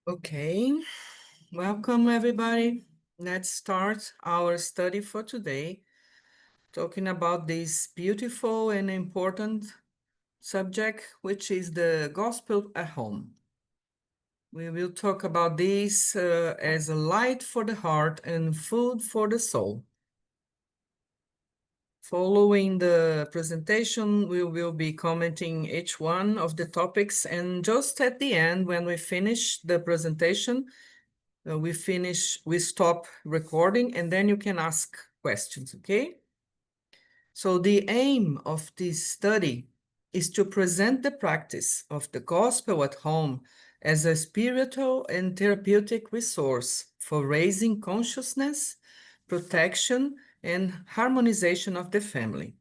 Okay, welcome everybody. Let's start our study for today, talking about this beautiful and important subject, which is the gospel at home. We will talk about this as a light for the heart and food for the soul. Following the presentation, we will be commenting each one of the topics, and just at the end, when we finish the presentation, we stop recording, and then you can ask questions, okay? So the aim of this study is to present the practice of the gospel at home as a spiritual and therapeutic resource for raising consciousness, protection, and harmonization of the family.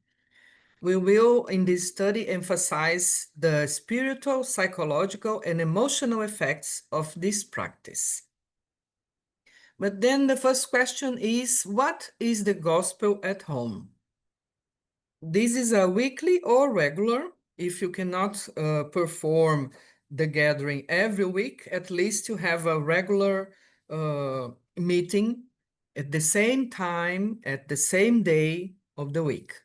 We will, in this study, emphasize the spiritual, psychological, and emotional effects of this practice. But then the first question is, what is the gospel at home? This is a weekly or regular. If you cannot perform the gathering every week, at least you have a regular meeting at the same time, at the same day of the week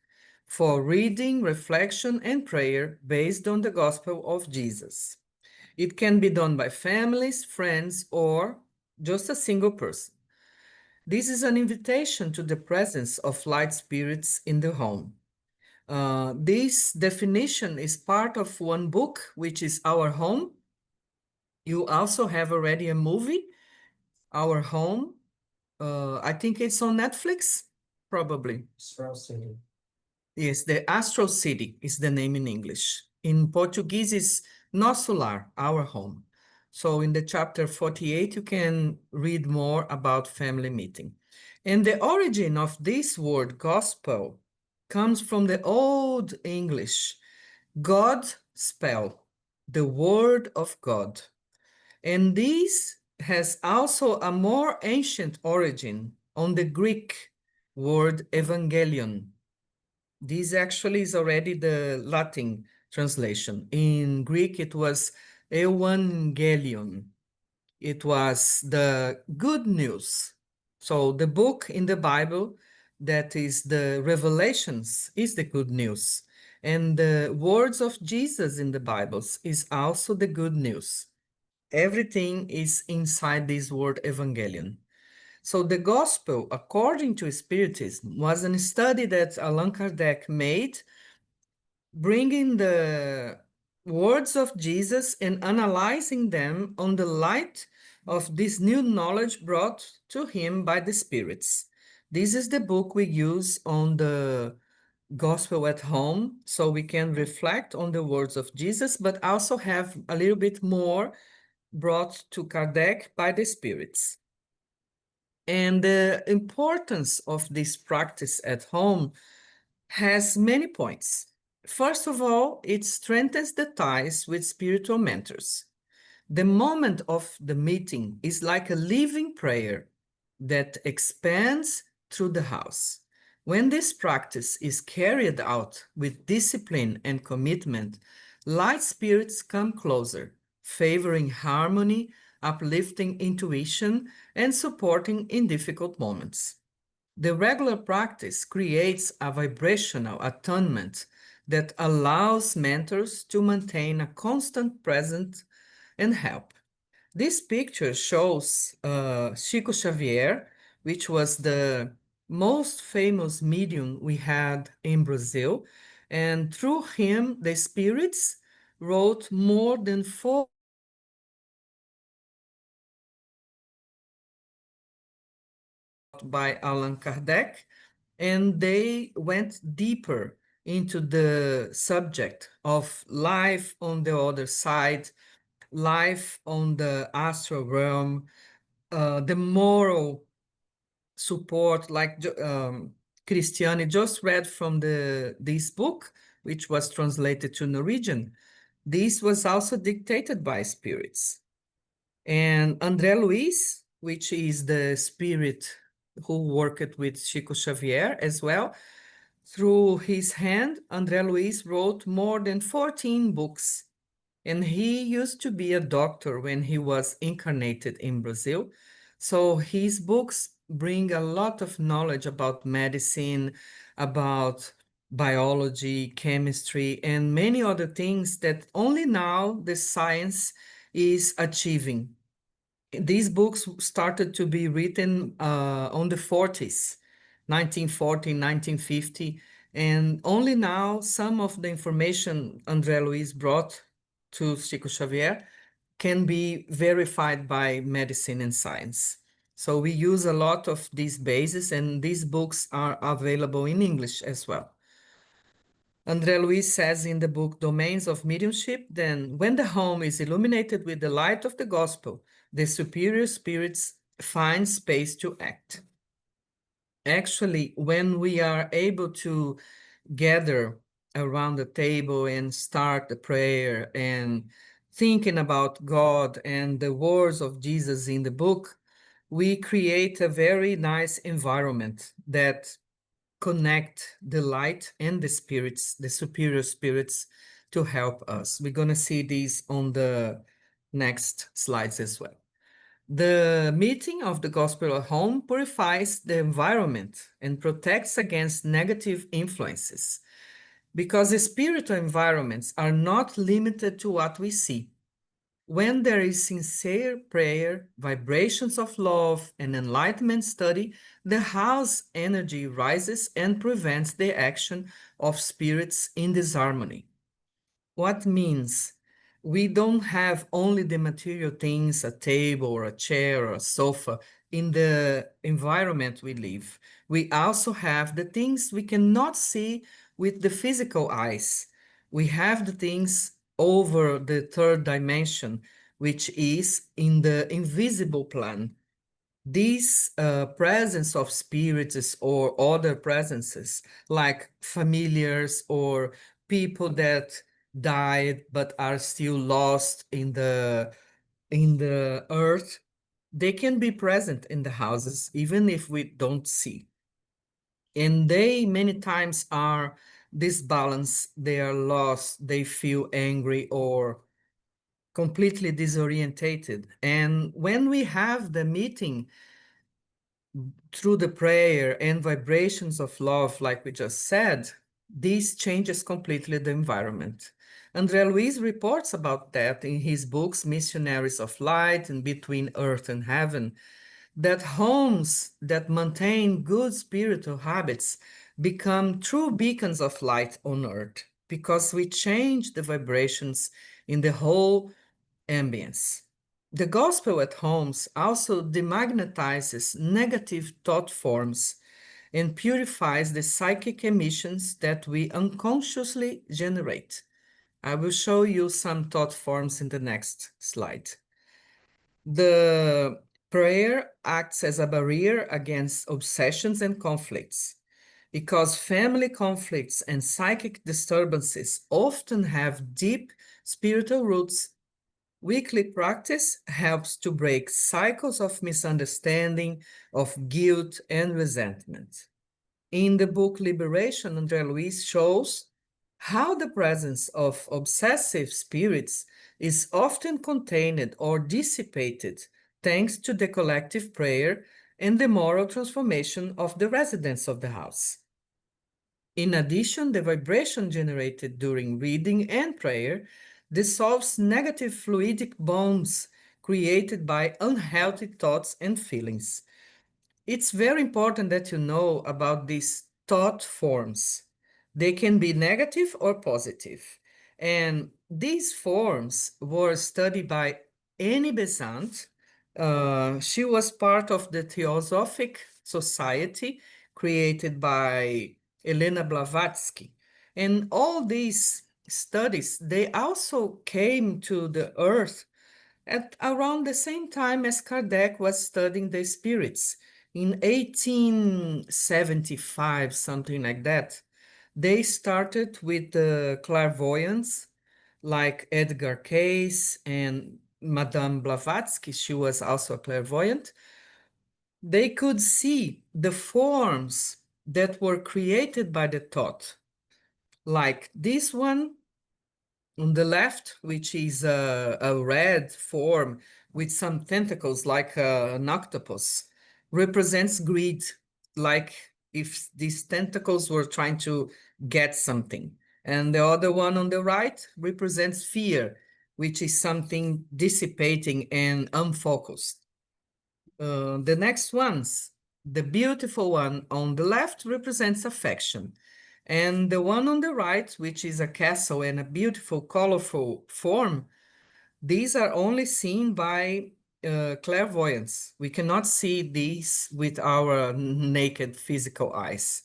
for reading, reflection, and prayer based on the gospel of Jesus. It can be done by families, friends, or just a single person. This is an invitation to the presence of light spirits in the home. This definition is part of one book, which is Our Home. You also have already a movie, Our Home. I think it's on Netflix, probably. Astral City. Yes, the Astral City is the name in English. In Portuguese, it's Nosso Lar, Our Home. So in the chapter 48, you can read more about family meeting. And the origin of this word gospel comes from the Old English, God spell, the word of God. And this has also a more ancient origin on the Greek word evangelion. This actually is already the Latin translation. In Greek, it was evangelion. It was the good news. So the book in the Bible that is the Revelations is the good news. And the words of Jesus in the Bibles is also the good news. Everything is inside this word evangelion. So the gospel, according to Spiritism, was a study that Allan Kardec made, bringing the words of Jesus and analyzing them on the light of this new knowledge brought to him by the spirits. This is the book we use on the gospel at home, so we can reflect on the words of Jesus, but also have a little bit more brought to Kardec by the spirits. And the importance of this practice at home has many points. First of all, it strengthens the ties with spiritual mentors. The moment of the meeting is like a living prayer that expands through the house. When this practice is carried out with discipline and commitment, light spirits come closer, favoring harmony, uplifting intuition, and supporting in difficult moments. The regular practice creates a vibrational attunement that allows mentors to maintain a constant presence and help. This picture shows Chico Xavier, which was the most famous medium we had in Brazil. And through him, the spirits wrote more than 4 by Allan Kardec, and they went deeper into the subject of life on the other side, life on the astral realm, the moral support, like Christiane just read from this book, which was translated to Norwegian. This was also dictated by spirits. And André Luiz, which is the spirit who worked with Chico Xavier as well, through his hand, André Luiz wrote more than 14 books And he used to be a doctor when he was incarnated in Brazil. So his books bring a lot of knowledge about medicine, about biology, chemistry, and many other things that only now the science is achieving. These books started to be written on the 40s, 1940, 1950, and only now some of the information André Luiz brought to Chico Xavier can be verified by medicine and science. So we use a lot of these bases, and these books are available in English as well. André Luiz says in the book Domains of Mediumship, then when the home is illuminated with the light of the gospel, the superior spirits find space to act. Actually, when we are able to gather around the table and start the prayer and thinking about God and the words of Jesus in the book, we create a very nice environment that connect the light and the spirits, the superior spirits, to help us. We're going to see these on the next slides as well. The meeting of the gospel at home purifies the environment and protects against negative influences because the spiritual environments are not limited to what we see. When there is sincere prayer, vibrations of love, and enlightenment study, the house energy rises and prevents the action of spirits in disharmony. What means we don't have only the material things, a table or a chair or a sofa in the environment we live. We also have the things we cannot see with the physical eyes. We have the things over the third dimension, which is in the invisible plane. This presence of spirits or other presences, like familiars or people that died but are still lost in the earth, they can be present in the houses even if we don't see. And they many times are disbalanced, they are lost, they feel angry or completely disorientated. And when we have the meeting through the prayer and vibrations of love, like we just said, this changes completely the environment. André Luiz reports about that in his books, Missionaries of Light and Between Earth and Heaven, that homes that maintain good spiritual habits become true beacons of light on earth because we change the vibrations in the whole ambience. The gospel at homes also demagnetizes negative thought forms and purifies the psychic emissions that we unconsciously generate. I will show you some thought forms in the next slide. The prayer acts as a barrier against obsessions and conflicts because family conflicts and psychic disturbances often have deep spiritual roots. Weekly practice helps to break cycles of misunderstanding, of guilt, and resentment. In the book Liberation, André Luiz shows how the presence of obsessive spirits is often contained or dissipated thanks to the collective prayer and the moral transformation of the residents of the house. In addition, the vibration generated during reading and prayer dissolves negative fluidic bonds created by unhealthy thoughts and feelings. It's very important that you know about these thought forms. They can be negative or positive. And these forms were studied by Annie Besant. She was part of the Theosophic Society created by Elena Blavatsky. And all these studies, they also came to the earth at around the same time as Kardec was studying the spirits in 1875, something like that. They started with the clairvoyants like Edgar Cayce and Madame Blavatsky. She was also a clairvoyant. They could see the forms that were created by the thought, like this one On the left, which is a red form with some tentacles like an octopus, represents greed, like if these tentacles were trying to get something. And the other one on the right represents fear, which is something dissipating and unfocused. The next ones, the beautiful one on the left represents affection. And the one on the right, which is a castle and a beautiful, colorful form, these are only seen by clairvoyance. We cannot see these with our naked physical eyes.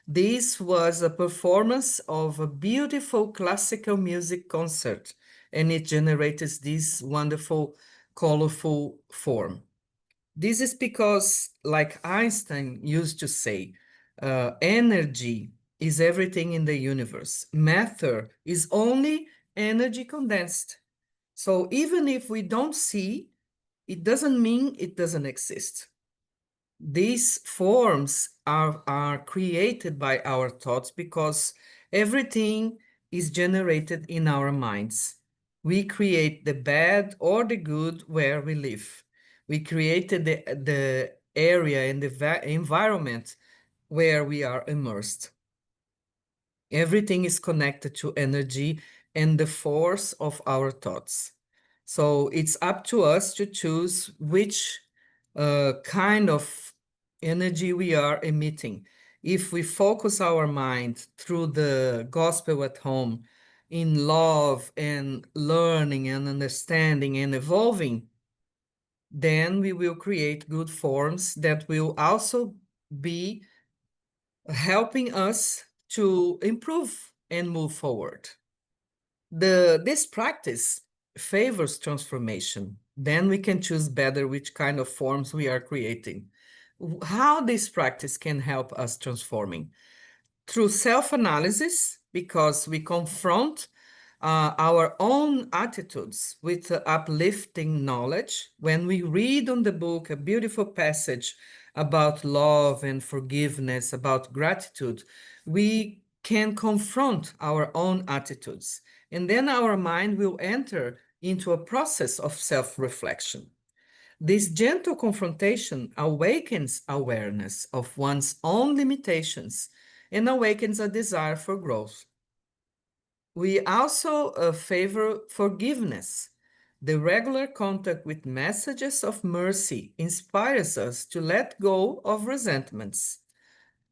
This was a performance of a beautiful classical music concert, and it generated this wonderful, colorful form. This is because, like Einstein used to say, energy is everything in the universe. Matter is only energy condensed. So even if we don't see, it doesn't mean it doesn't exist. These forms are created by our thoughts because everything is generated in our minds. We create the bad or the good where we live. We created the area and the environment where we are immersed. Everything is connected to energy and the force of our thoughts. So it's up to us to choose which kind of energy we are emitting. If we focus our mind through the gospel at home in love and learning and understanding and evolving, then we will create good forms that will also be helping us to improve and move forward. This practice favors transformation. Then we can choose better which kind of forms we are creating. How this practice can help us transforming? Through self-analysis, because we confront our own attitudes with uplifting knowledge. When we read on the book a beautiful passage about love and forgiveness, about gratitude, we can confront our own attitudes. And then our mind will enter into a process of self-reflection. This gentle confrontation awakens awareness of one's own limitations and awakens a desire for growth. We also favor forgiveness. The regular contact with messages of mercy inspires us to let go of resentments.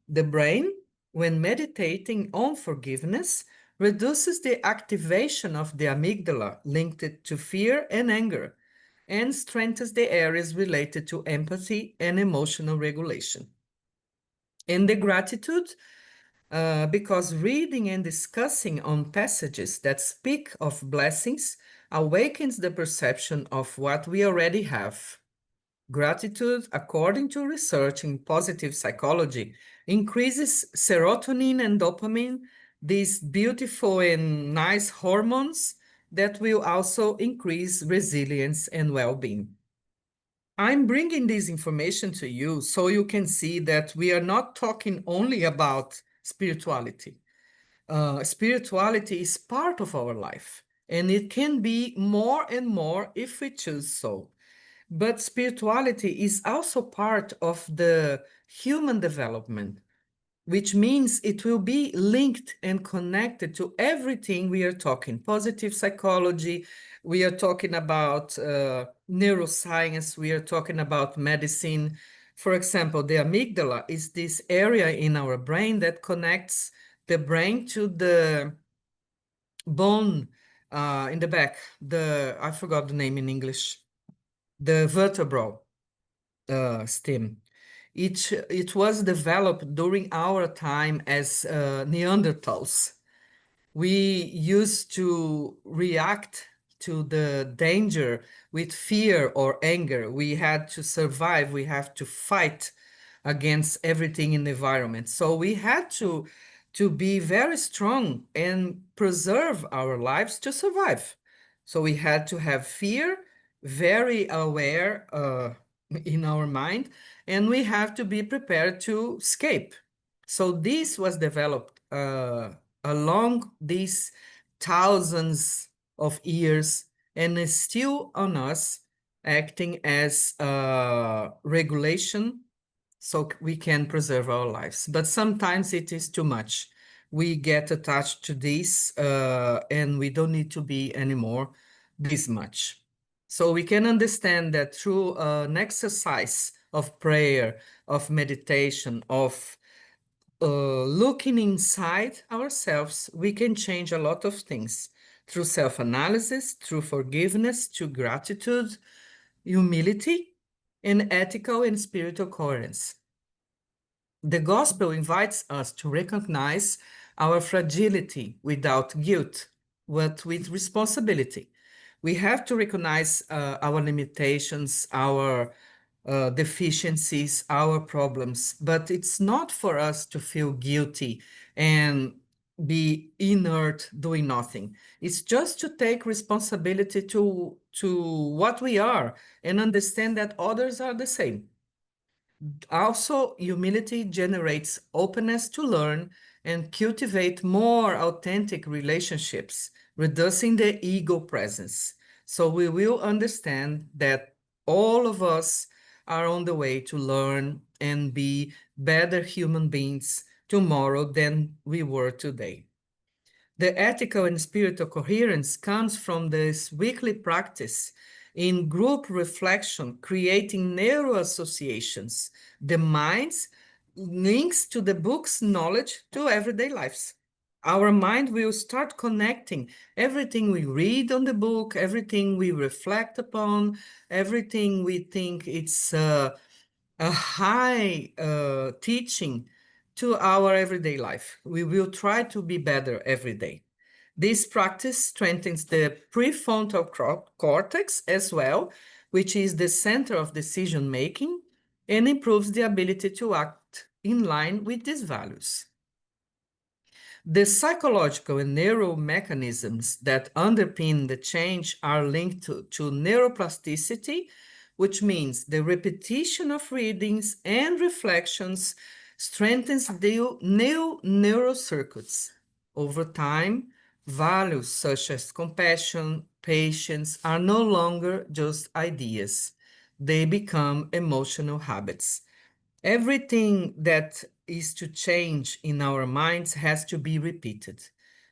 The brain, when meditating on forgiveness, reduces the activation of the amygdala linked to fear and anger, and strengthens the areas related to empathy and emotional regulation. And the gratitude, because reading and discussing on passages that speak of blessings awakens the perception of what we already have. Gratitude, according to research in positive psychology, increases serotonin and dopamine, these beautiful and nice hormones that will also increase resilience and well-being. I'm bringing this information to you so you can see that we are not talking only about spirituality. Spirituality is part of our life, and it can be more and more if we choose so. But spirituality is also part of the human development, which means it will be linked and connected to everything we are talking. Positive psychology, we are talking about neuroscience, we are talking about medicine. For example, the amygdala is this area in our brain that connects the brain to the bone in the back, I forgot the name in English, the vertebral stem. It was developed during our time as Neanderthals. We used to react to the danger with fear or anger. We had to survive. We have to fight against everything in the environment. So we had to be very strong and preserve our lives to survive. So we had to have fear, very aware in our mind, and we have to be prepared to escape. So this was developed along this thousands of years and is still on us, acting as a regulation so we can preserve our lives. But sometimes it is too much. We get attached to this and we don't need to be anymore this much. So we can understand that through an exercise of prayer, of meditation, of looking inside ourselves, we can change a lot of things through self-analysis, through forgiveness, through gratitude, humility, and ethical and spiritual coherence. The gospel invites us to recognize our fragility without guilt, but with responsibility. We have to recognize our limitations, our deficiencies, our problems, but it's not for us to feel guilty and be inert doing nothing. It's just to take responsibility to what we are and understand that others are the same. Also, humility generates openness to learn and cultivate more authentic relationships, reducing the ego presence. So we will understand that all of us are on the way to learn and be better human beings tomorrow than we were today. The ethical and spiritual coherence comes from this weekly practice in group reflection, creating neural associations. The mind's links to the book's knowledge to everyday lives. Our mind will start connecting everything we read on the book, everything we reflect upon, everything we think it's a high teaching to our everyday life. We will try to be better every day. This practice strengthens the prefrontal cortex as well, which is the center of decision making, and improves the ability to act in line with these values. The psychological and neural mechanisms that underpin the change are linked to neuroplasticity, which means the repetition of readings and reflections strengthens the new neural circuits. Over time, values such as compassion, patience are no longer just ideas. They become emotional habits. Everything that is to change in our minds has to be repeated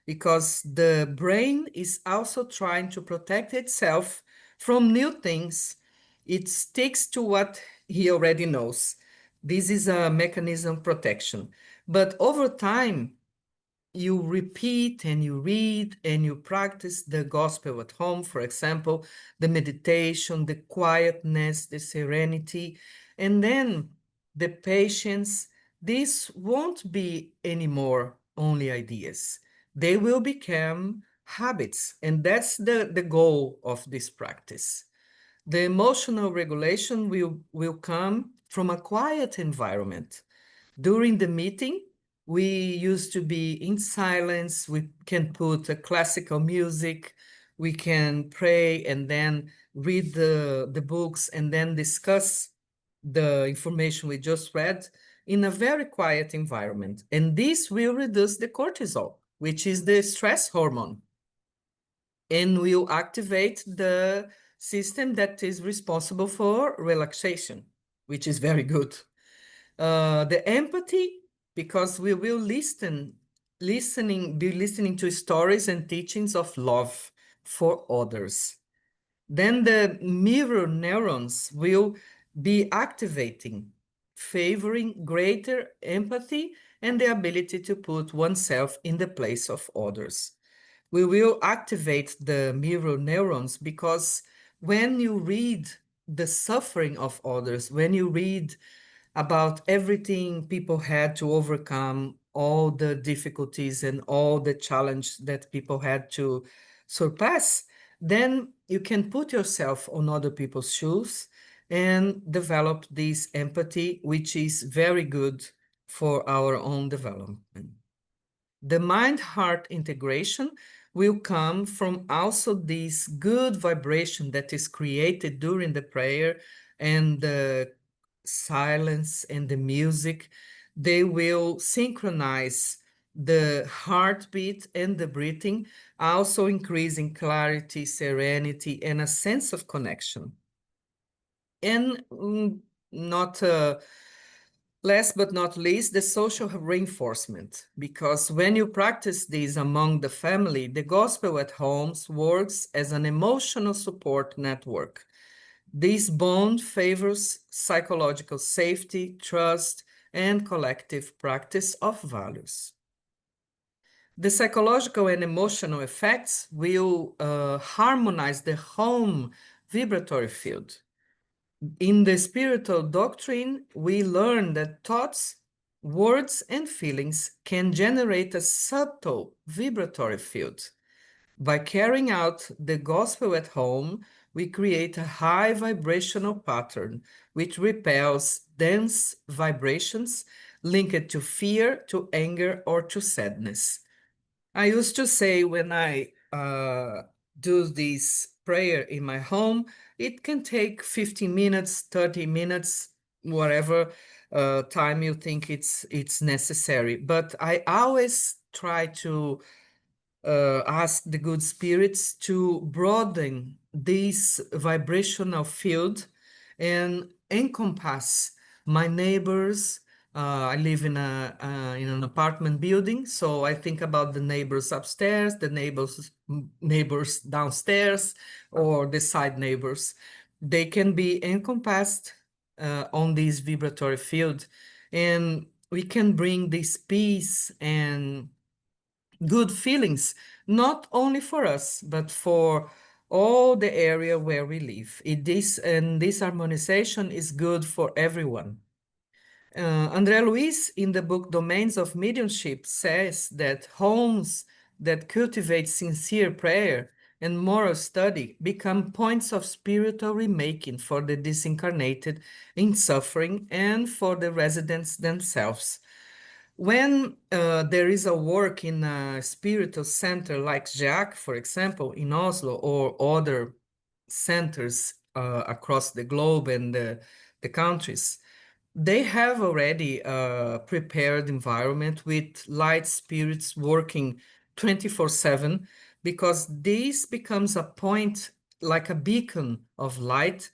because the brain is also trying to protect itself from new things. It sticks to what he already knows. This is a mechanism protection. But over time, you repeat and you read and you practice the gospel at home, for example, the meditation, the quietness, the serenity, and then the patience. This won't be anymore only ideas. They will become habits, and that's the goal of this practice. The emotional regulation will come from a quiet environment. During the meeting, we used to be in silence. We can put a classical music. We can pray and then read the books and then discuss the information we just read in a very quiet environment. And this will reduce the cortisol, which is the stress hormone, and will activate the system that is responsible for relaxation, which is very good. The empathy, because we will be listening to stories and teachings of love for others. Then the mirror neurons will be activating, favoring greater empathy and the ability to put oneself in the place of others. We will activate the mirror neurons because when you read the suffering of others, when you read about everything people had to overcome, all the difficulties and all the challenge that people had to surpass, then you can put yourself on other people's shoes and develop this empathy, which is very good for our own development. The mind-heart integration will come from also this good vibration that is created during the prayer and the silence and the music. They will synchronize the heartbeat and the breathing, also increasing clarity, serenity, and a sense of connection. And not last but not least, the social reinforcement, because when you practice this among the family, the gospel at homes works as an emotional support network. This bond favors psychological safety, trust, and collective practice of values. The psychological and emotional effects will harmonize the home vibratory field. In the spiritual doctrine, we learn that thoughts, words, and feelings can generate a subtle vibratory field. By carrying out the gospel at home, we create a high vibrational pattern which repels dense vibrations linked to fear, to anger, or to sadness. I used to say when I do this prayer in my home, it can take 15 minutes, 30 minutes, whatever time you think it's necessary. But I always try to ask the good spirits to broaden this vibrational field and encompass my neighbors. I live in an apartment building, so I think about the neighbors upstairs, the neighbors downstairs, or the side neighbors. They can be encompassed on this vibratory field, and we can bring this peace and good feelings, not only for us, but for all the area where we live. This harmonization is good for everyone. André Luiz, in the book Domains of Mediumship, says that homes that cultivate sincere prayer and moral study become points of spiritual remaking for the disincarnated in suffering and for the residents themselves. When there is a work in a spiritual center like JAC, for example, in Oslo, or other centers across the globe and the countries, they have already a prepared environment with light spirits working 24/7, because this becomes a point like a beacon of light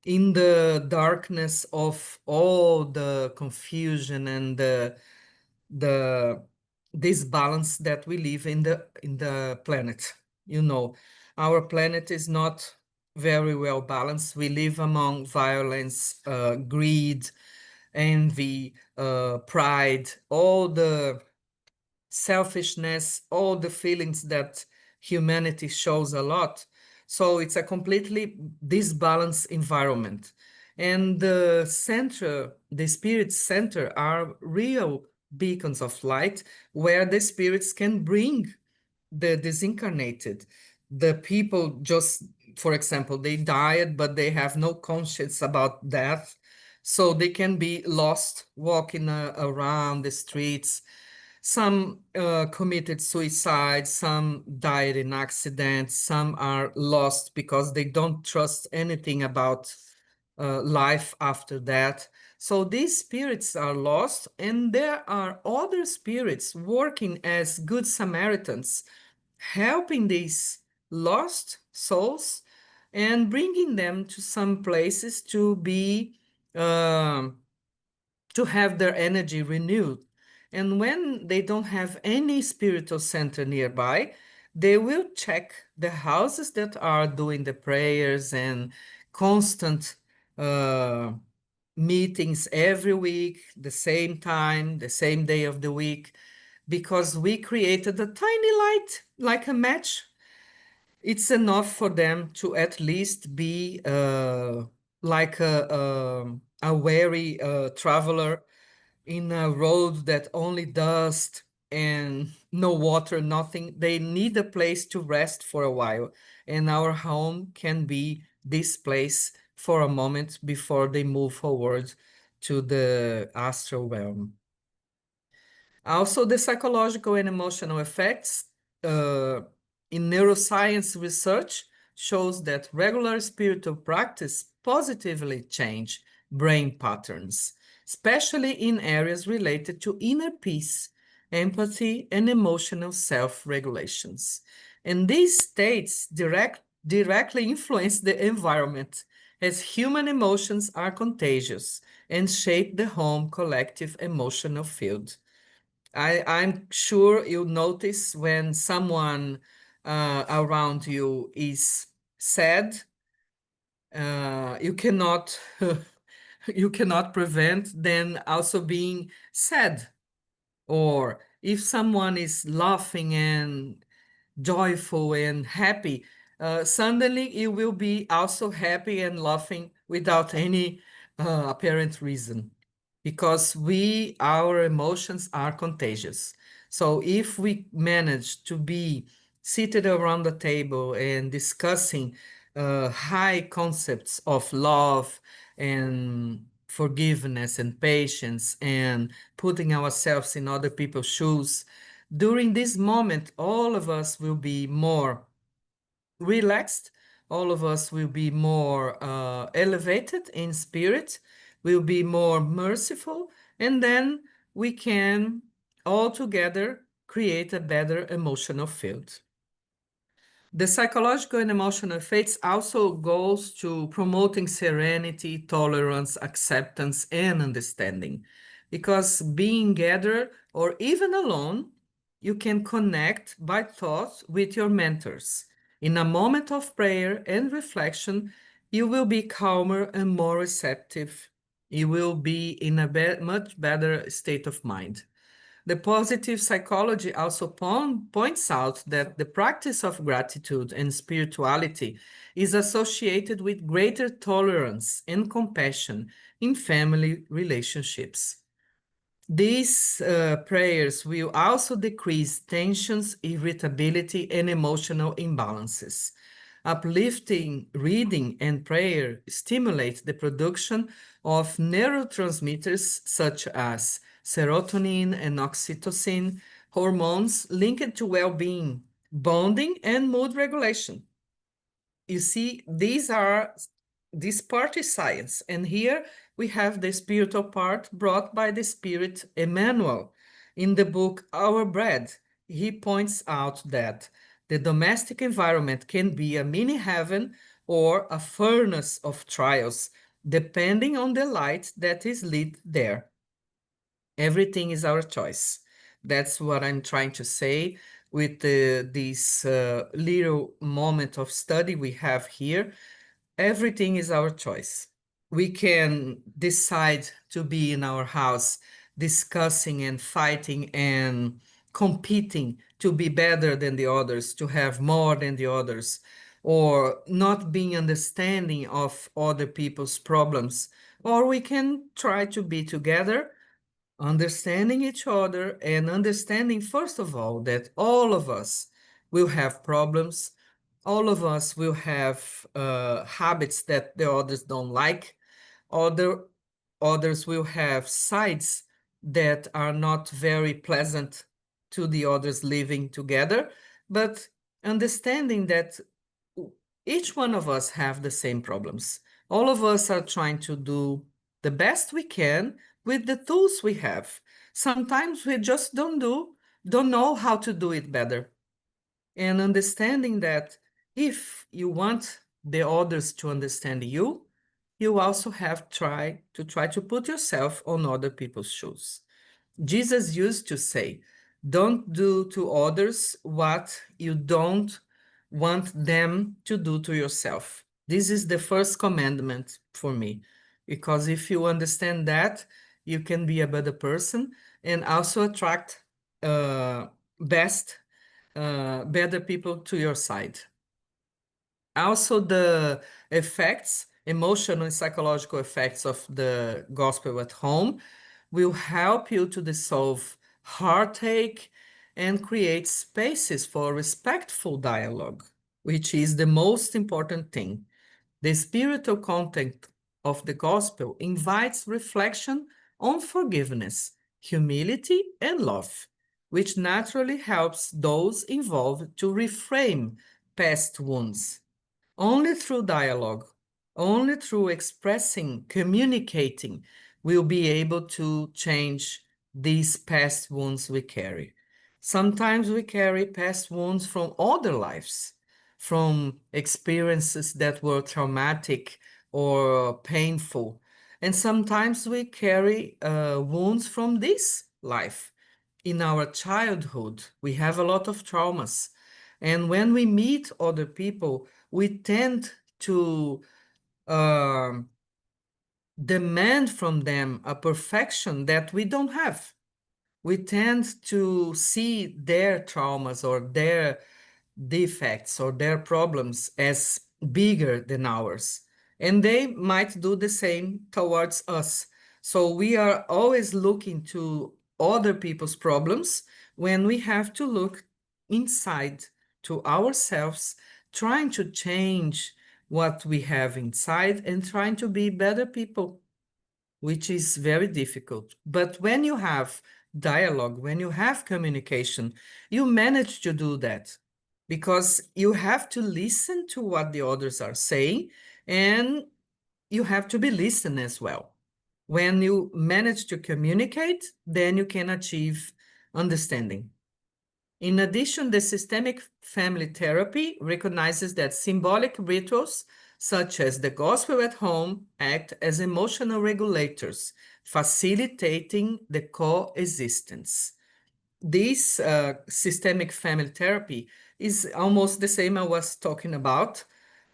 in the darkness of all the confusion and the disbalance that we live in the planet. You know, our planet is not very well balanced. We live among violence, greed, envy, pride, all the selfishness, all the feelings that humanity shows a lot. So it's a completely disbalanced environment. And the spirit center are real beacons of light where the spirits can bring the disincarnated. The people just, for example, they died, but they have no conscience about death. So they can be lost walking around the streets. Some committed suicide, some died in accidents, some are lost because they don't trust anything about life after that. So these spirits are lost, and there are other spirits working as good Samaritans, helping these lost souls and bringing them to some places to be to have their energy renewed. And when they don't have any spiritual center nearby, they will check the houses that are doing the prayers and constant uh, meetings every week, the same time, the same day of the week, because we created a tiny light like a match. It's enough for them to at least be like a wary traveler in a road that only dust and no water, nothing. They need a place to rest for a while. And our home can be this place for a moment before they move forward to the astral realm. Also, the psychological and emotional effects in neuroscience research shows that regular spiritual practice positively change brain patterns, especially in areas related to inner peace, empathy, and emotional self-regulations. And these states directly influence the environment, as human emotions are contagious and shape the home collective emotional field. I'm sure you notice when someone around you is sad, you cannot you cannot prevent them also being sad. Or if someone is laughing and joyful and happy, suddenly you will be also happy and laughing without any apparent reason, because our emotions are contagious. So if we manage to be seated around the table and discussing high concepts of love and forgiveness and patience and putting ourselves in other people's shoes, during this moment, all of us will be more relaxed, all of us will be more elevated in spirit, will be more merciful, and then we can all together create a better emotional field. The psychological and emotional effects also goes to promoting serenity, tolerance, acceptance, and understanding. Because being gathered or even alone, you can connect by thought with your mentors. In a moment of prayer and reflection, you will be calmer and more receptive. You will be in a much better state of mind. The positive psychology also points out that the practice of gratitude and spirituality is associated with greater tolerance and compassion in family relationships. These prayers will also decrease tensions, irritability, and emotional imbalances. Uplifting reading and prayer stimulate the production of neurotransmitters such as serotonin and oxytocin, hormones linked to well-being, bonding, and mood regulation. You see, this part is science, and here we have the spiritual part brought by the Spirit Emmanuel. In the book Our Bread, he points out that the domestic environment can be a mini heaven or a furnace of trials, depending on the light that is lit there. Everything is our choice. That's what I'm trying to say with this little moment of study we have here. Everything is our choice. We can decide to be in our house discussing and fighting and competing to be better than the others, to have more than the others, or not being understanding of other people's problems. Or we can try to be together, understanding each other and understanding, first of all, that all of us will have problems. All of us will have habits that the others don't like. Other Others will have sides that are not very pleasant to the others living together, but understanding that each one of us have the same problems. All of us are trying to do the best we can with the tools we have. Sometimes we just don't know how to do it better. And understanding that if you want the others to understand you, you also have to try to put yourself on other people's shoes. Jesus used to say, don't do to others what you don't want them to do to yourself. This is the first commandment for me, because if you understand that, you can be a better person and also attract uh, best, better people to your side. Also, the effects, emotional and psychological effects of the gospel at home will help you to dissolve heartache and create spaces for respectful dialogue, which is the most important thing. The spiritual content of the gospel invites reflection on forgiveness, humility, and love, which naturally helps those involved to reframe past wounds. Only through dialogue, only through expressing, communicating, we'll be able to change these past wounds we carry. Sometimes we carry past wounds from other lives, from experiences that were traumatic or painful. And sometimes we carry wounds from this life. In our childhood, we have a lot of traumas. And when we meet other people, we tend to um demand from them a perfection that we don't have. We tend to see their traumas or their defects or their problems as bigger than ours. And they might do the same towards us. So we are always looking to other people's problems when we have to look inside to ourselves, trying to change what we have inside and trying to be better people, which is very difficult. But when you have dialogue, when you have communication, you manage to do that because you have to listen to what the others are saying and you have to be listened as well. When you manage to communicate, then you can achieve understanding. In addition, the systemic family therapy recognizes that symbolic rituals, such as the gospel at home, act as emotional regulators, facilitating the coexistence. This systemic family therapy is almost the same I was talking about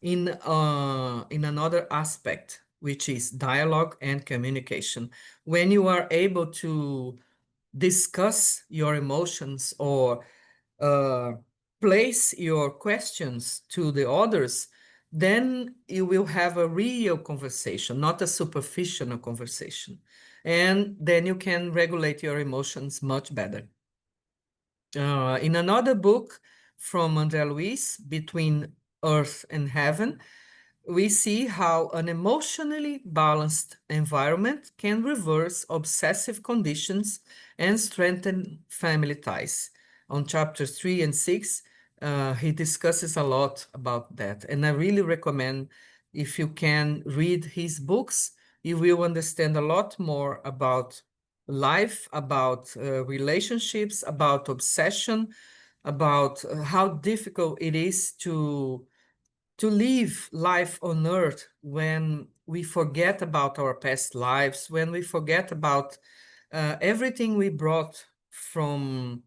in another aspect, which is dialogue and communication. When you are able to discuss your emotions or uh, place your questions to the others, then you will have a real conversation, not a superficial conversation. And then you can regulate your emotions much better. In another book from André Luiz, Between Earth and Heaven, we see how an emotionally balanced environment can reverse obsessive conditions and strengthen family ties. On chapters 3 and 6, he discusses a lot about that. And I really recommend if you can read his books, you will understand a lot more about life, about relationships, about obsession, about how difficult it is to live life on earth when we forget about our past lives, when we forget about everything we brought from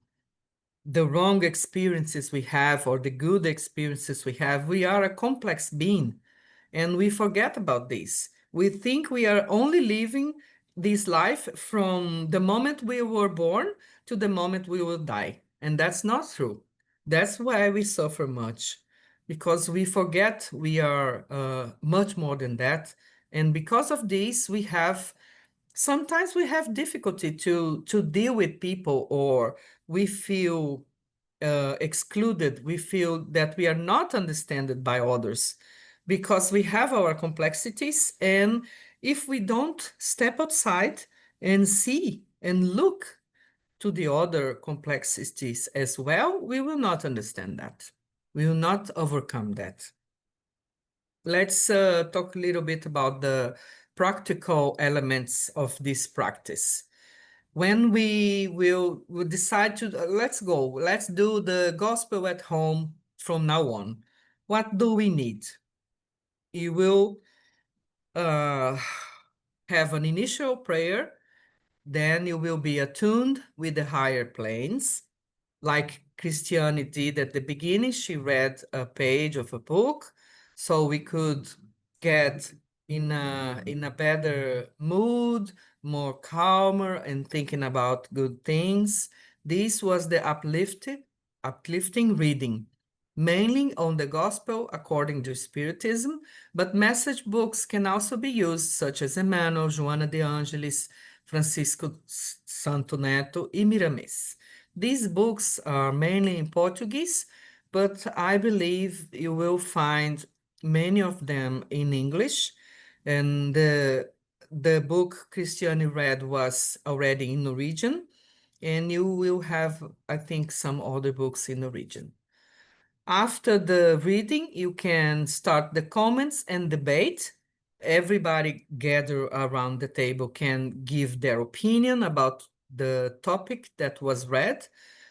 the wrong experiences we have or the good experiences we have. We are a complex being and we forget about this. We think we are only living this life from the moment we were born to the moment we will die. And that's not true. That's why we suffer much, because we forget we are much more than that. And because of this, sometimes we have difficulty to deal with people, or we feel excluded. We feel that we are not understood by others because we have our complexities. And if we don't step outside and see and look to the other complexities as well, we will not understand that. We will not overcome that. Let's talk a little bit about the practical elements of this practice. When we decide to, let's do the gospel at home from now on. What do we need? You will uh, have an initial prayer, then you will be attuned with the higher planes, like Christiane did at the beginning. She read a page of a book so we could get in a better mood, more calmer, and thinking about good things. This was the uplifting reading, mainly on the gospel according to Spiritism, but message books can also be used, such as Emmanuel, Joana de Angelis, Francisco Santo Neto, e Miramês. These books are mainly in Portuguese, but I believe you will find many of them in English. And the book Christiane read was already in Norwegian, and you will have, I think, some other books in Norwegian. After the reading, you can start the comments and debate. Everybody gather around the table can give their opinion about the topic that was read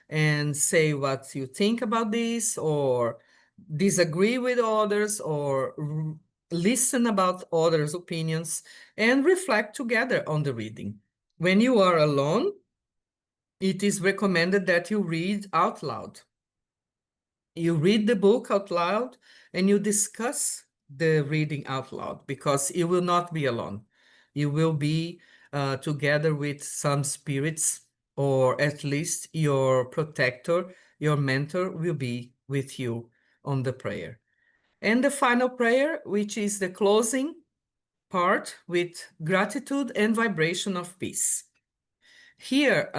and say what you think about this, or disagree with others, or listen about others' opinions and reflect together on the reading. When you are alone, it is recommended that you read out loud. You read the book out loud and you discuss the reading out loud, because you will not be alone. You will be together with some spirits, or at least your protector, your mentor will be with you on the prayer. And the final prayer, which is the closing part with gratitude and vibration of peace. Here,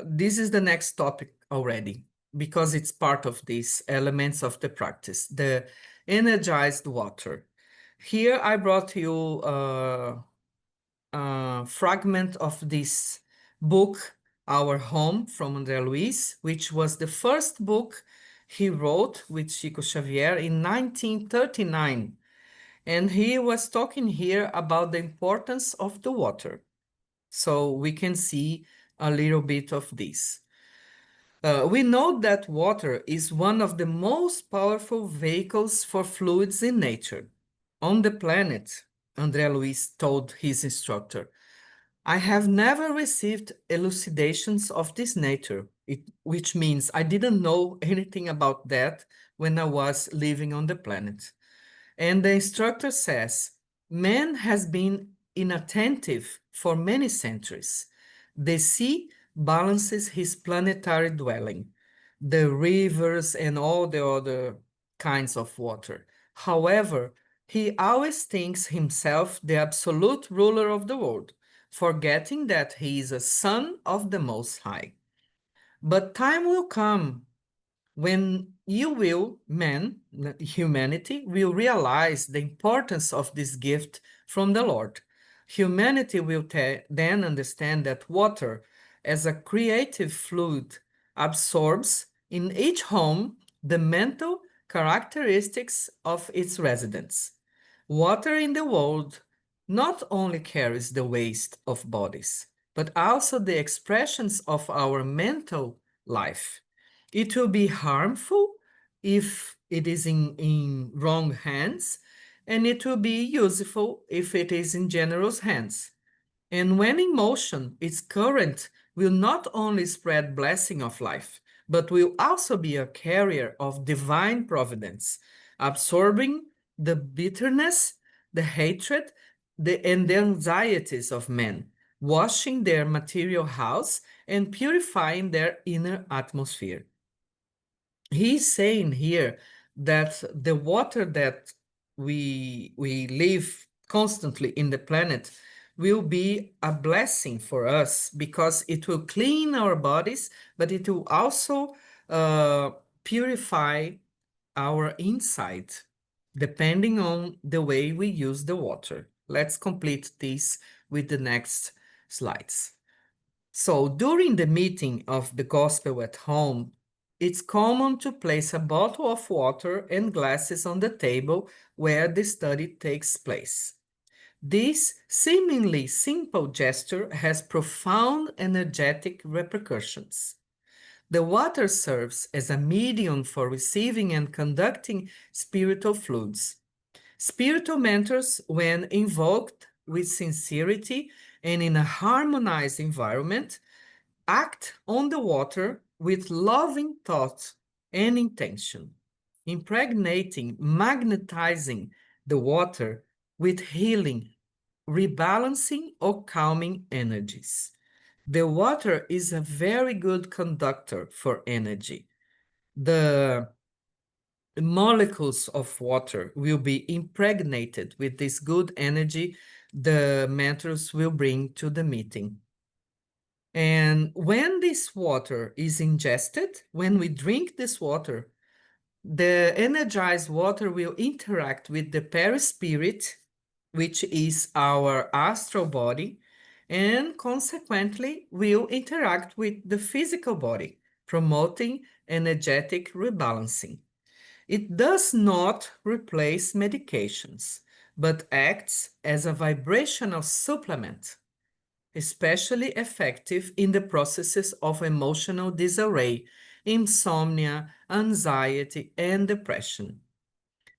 this is the next topic already, because it's part of these elements of the practice, the energized water. Here I brought you a fragment of this book, Our Home, from André Luiz, which was the first book he wrote with Chico Xavier in 1939. And he was talking here about the importance of the water. So we can see a little bit of this. We know that water is one of the most powerful vehicles for fluids in nature. On the planet, André Luiz told his instructor, I have never received elucidations of this nature, which means I didn't know anything about that when I was living on the planet. And the instructor says, man has been inattentive for many centuries. The sea balances his planetary dwelling, the rivers and all the other kinds of water. However, he always thinks himself the absolute ruler of the world, forgetting that he is a son of the Most High. But time will come when you will, humanity, will realize the importance of this gift from the Lord. Humanity will then understand that water, as a creative fluid, absorbs in each home the mental characteristics of its residents. Water in the world not only carries the waste of bodies, but also the expressions of our mental life. It will be harmful if it is in wrong hands, and it will be useful if it is in generous hands. And when in motion, its current will not only spread blessing of life, but will also be a carrier of divine providence, absorbing the bitterness, the hatred, and the anxieties of men, washing their material house and purifying their inner atmosphere. He's saying here that the water that we live constantly in the planet will be a blessing for us, because it will clean our bodies, but it will also purify our inside, depending on the way we use the water. Let's complete this with the next slides. So during the meeting of the gospel at home, it's common to place a bottle of water and glasses on the table where the study takes place. This seemingly simple gesture has profound energetic repercussions. The water serves as a medium for receiving and conducting spiritual fluids. Spiritual mentors, when invoked with sincerity and in a harmonized environment, act on the water with loving thought and intention, impregnating, magnetizing the water with healing, rebalancing, or calming energies. The water is a very good conductor for energy. The molecules of water will be impregnated with this good energy the mentors will bring to the meeting. And when this water is ingested, when we drink this water, the energized water will interact with the perispirit, which is our astral body, and consequently will interact with the physical body, promoting energetic rebalancing. It does not replace medications, but acts as a vibrational supplement. especially effective in the processes of emotional disarray, insomnia, anxiety, and depression.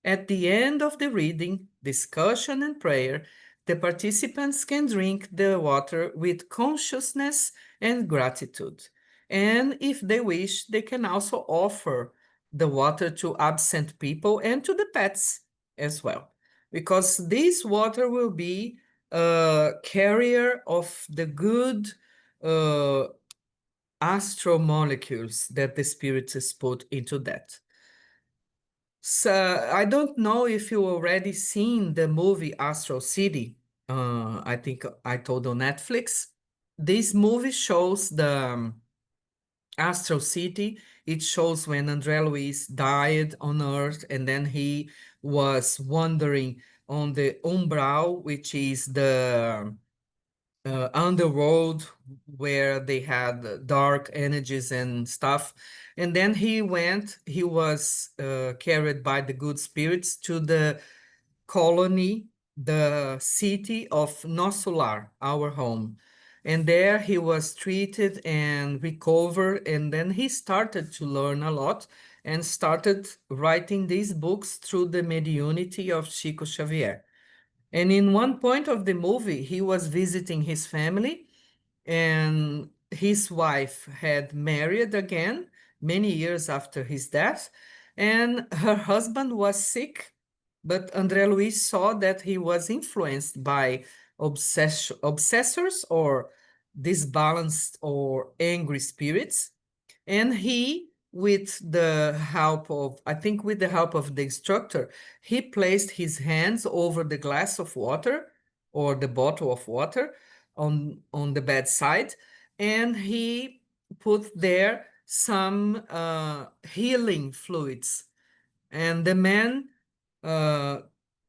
At the end of the reading, discussion, and prayer, the participants can drink the water with consciousness and gratitude. And if they wish, they can also offer the water to absent people and to the pets as well, because this water will be a carrier of the good uh, astral molecules that the spirits has put into that. So I don't know if you already seen the movie Astral City. I think I told on Netflix. This movie shows the Astral City. It shows when André Luiz died on Earth, and then he was wandering on the umbral, which is the underworld where they had dark energies and stuff. And then he was carried by the good spirits to the colony, the city of Nosso our home. And there he was treated and recovered. And then he started to learn a lot and started writing these books through the mediunity of Chico Xavier. And in one point of the movie, he was visiting his family, and his wife had married again many years after his death, and her husband was sick. But André Luiz saw that he was influenced by obsessors or disbalanced or angry spirits. And he, with the help of, I think, with the help of the instructor, he placed his hands over the glass of water or the bottle of water on the bedside, and he put there some healing fluids. And the man, uh,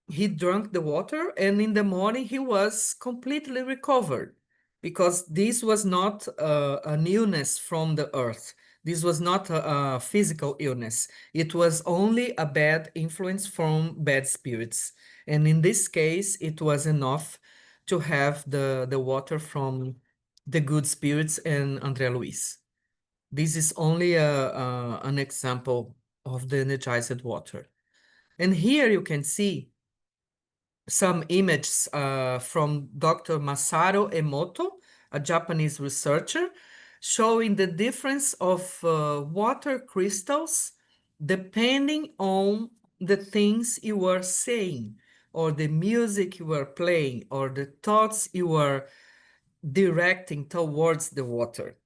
he drank the water, and in the morning he was completely recovered, because this was not an illness from the earth. This was not a physical illness. It was only a bad influence from bad spirits. And in this case, it was enough to have the water from the good spirits and André Luiz. This is only an example of the energized water. And here you can see some images from Dr. Masaru Emoto, a Japanese researcher, showing the difference of water crystals depending on the things you were saying, or the music you were playing, or the thoughts you were directing towards the water.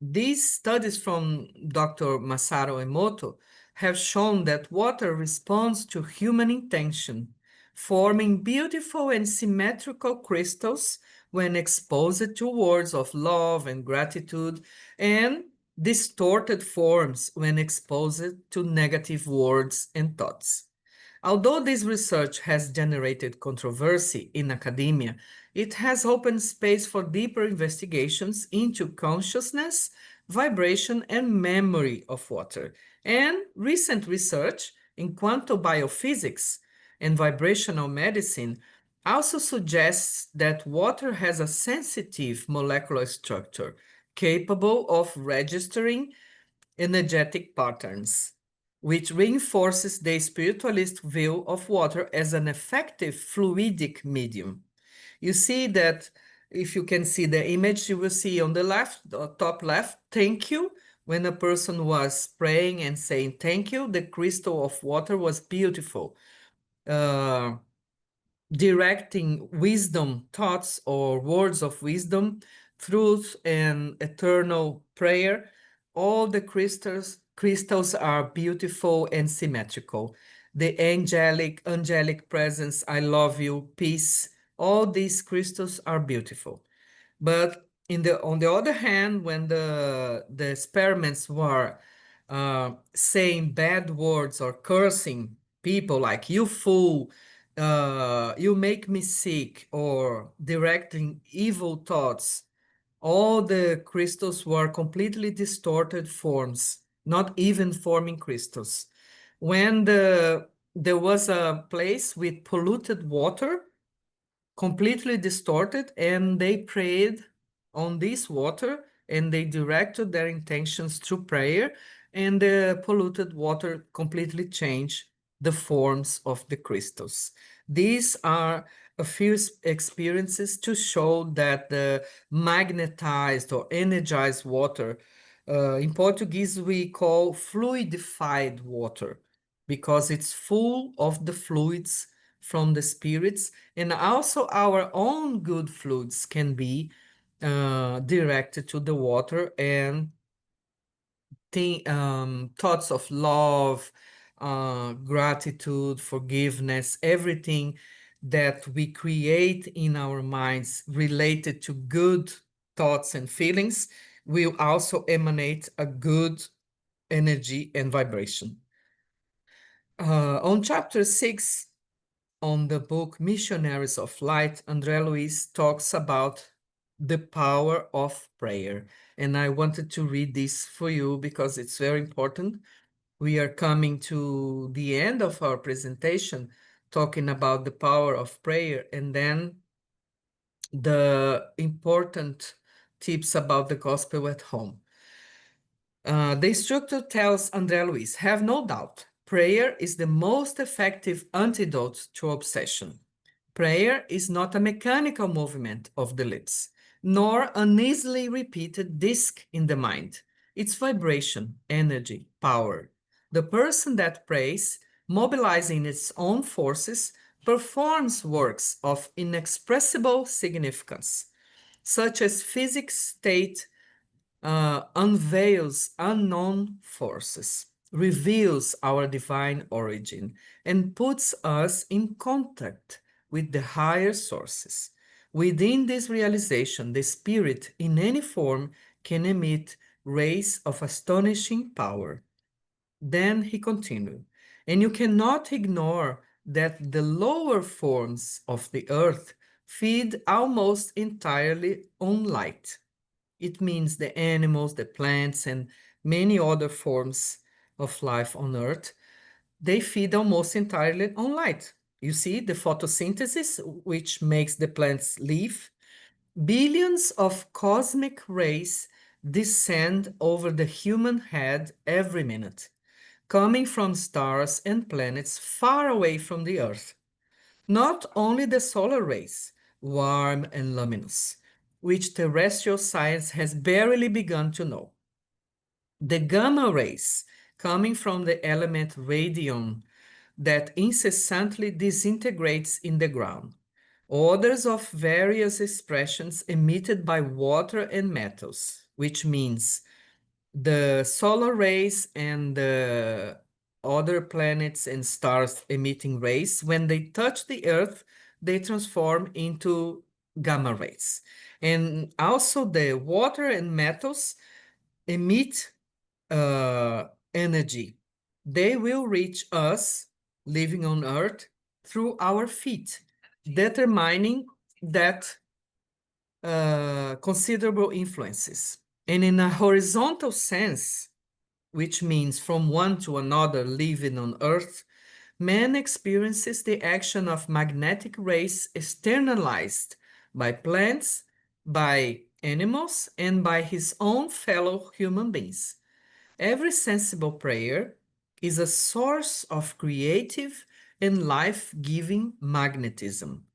These studies from Dr. Masaru Emoto have shown that water responds to human intention, forming beautiful and symmetrical crystals when exposed to words of love and gratitude, and distorted forms when exposed to negative words and thoughts. Although this research has generated controversy in academia, it has opened space for deeper investigations into consciousness, vibration, and memory of water. And recent research in quantum biophysics and vibrational medicine also suggests that water has a sensitive molecular structure capable of registering energetic patterns, which reinforces the spiritualist view of water as an effective fluidic medium. You see that if you can see the image, you will see on the left, the top left, thank you. When a person was praying and saying thank you, the crystal of water was beautiful. Uh, Directing wisdom, thoughts, or words of wisdom, truth, and eternal prayer. All the crystals are beautiful and symmetrical. The angelic presence, I love you, peace, all these crystals are beautiful. But on the other hand, when the experiments were saying bad words or cursing people like you fool, you make me sick, or directing evil thoughts, all the crystals were completely distorted forms, not even forming crystals. When there was a place with polluted water, completely distorted, and they prayed on this water and they directed their intentions through prayer, and the polluted water completely changed the forms of the crystals. These are a few experiences to show that the magnetized or energized water, in Portuguese we call fluidified water, because it's full of the fluids from the spirits, and also our own good fluids can be directed to the water, and thoughts of love, gratitude, forgiveness, everything that we create in our minds related to good thoughts and feelings will also emanate a good energy and vibration. On chapter 6, on the book Missionaries of Light, André Luiz talks about the power of prayer. And I wanted to read this for you because it's very important. We are coming to the end of our presentation talking about the power of prayer, and then the important tips about the gospel at home. The instructor tells André Luiz, have no doubt, prayer is the most effective antidote to obsession. Prayer is not a mechanical movement of the lips, nor an easily repeated disc in the mind. It's vibration, energy, power. The person that prays, mobilizing its own forces, performs works of inexpressible significance, such as physics state unveils unknown forces, reveals our divine origin, and puts us in contact with the higher sources. Within this realization, the spirit in any form can emit rays of astonishing power. Then he continued, and you cannot ignore that the lower forms of the earth feed almost entirely on light. It means the animals, the plants, and many other forms of life on Earth, they feed almost entirely on light. You see the photosynthesis, which makes the plants live. Billions of cosmic rays descend over the human head every minute, coming from stars and planets far away from the Earth. Not only the solar rays, warm and luminous, which terrestrial science has barely begun to know. The gamma rays, coming from the element radium that incessantly disintegrates in the ground. Orders of various expressions emitted by water and metals, which means the solar rays and the other planets and stars emitting rays, when they touch the Earth, they transform into gamma rays. And also the water and metals emit energy. They will reach us living on Earth through our feet, determining that considerable influences. And in a horizontal sense, which means from one to another living on Earth, man experiences the action of magnetic rays externalized by plants, by animals, and by his own fellow human beings. Every sensible prayer is a source of creative and life-giving magnetism.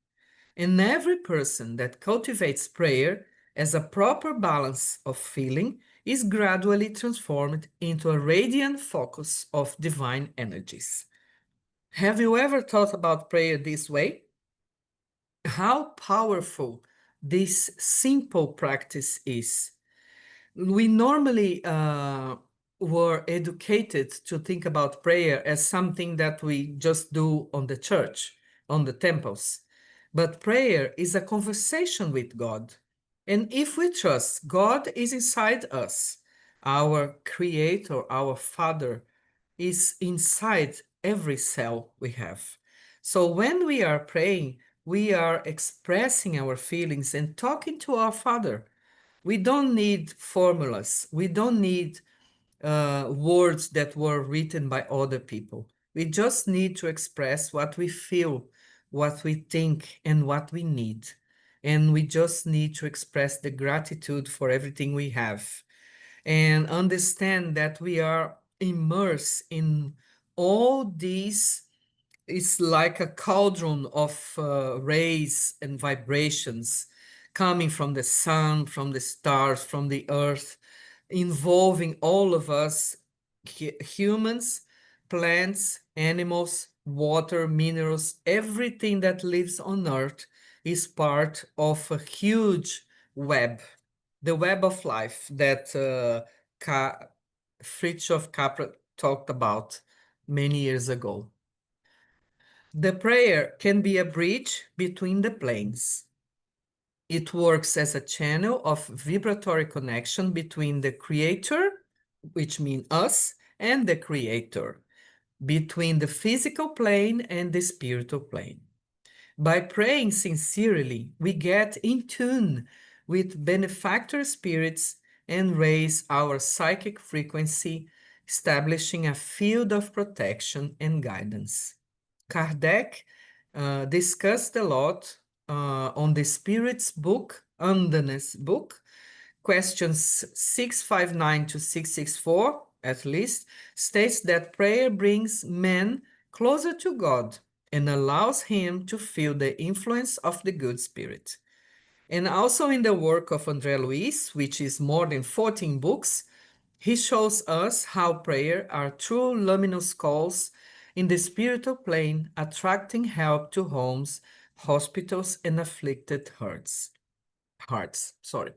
And every person that cultivates prayer as a proper balance of feeling is gradually transformed into a radiant focus of divine energies. Have you ever thought about prayer this way? How powerful this simple practice is. We normally were educated to think about prayer as something that we just do on the church, on the temples. But prayer is a conversation with God. And if we trust God is inside us, our Creator, our Father, is inside every cell we have. So when we are praying, we are expressing our feelings and talking to our Father. We don't need formulas. We don't need words that were written by other people. We just need to express what we feel what we think, and what we need. And we just need to express the gratitude for everything we have and understand that we are immersed in all these. It's like a cauldron of rays and vibrations coming from the sun, from the stars, from the earth, involving all of us, humans, plants, animals, water, minerals, everything that lives on earth is part of a huge web, the web of life that Fritjof Capra talked about many years ago. The prayer can be a bridge between the planes. It works as a channel of vibratory connection between the creator, which means us, and the creator, between the physical plane and the spiritual plane. By praying sincerely, we get in tune with benefactor spirits and raise our psychic frequency, establishing a field of protection and guidance. Kardec discussed a lot on the Spirit's book, Andanes book, questions 659 to 664, at least, states that prayer brings man closer to God and allows him to feel the influence of the good spirit. And also in the work of André Luiz, which is more than 14 books, he shows us how prayer are true luminous calls in the spiritual plane, attracting help to homes, hospitals, and afflicted hearts. Sorry.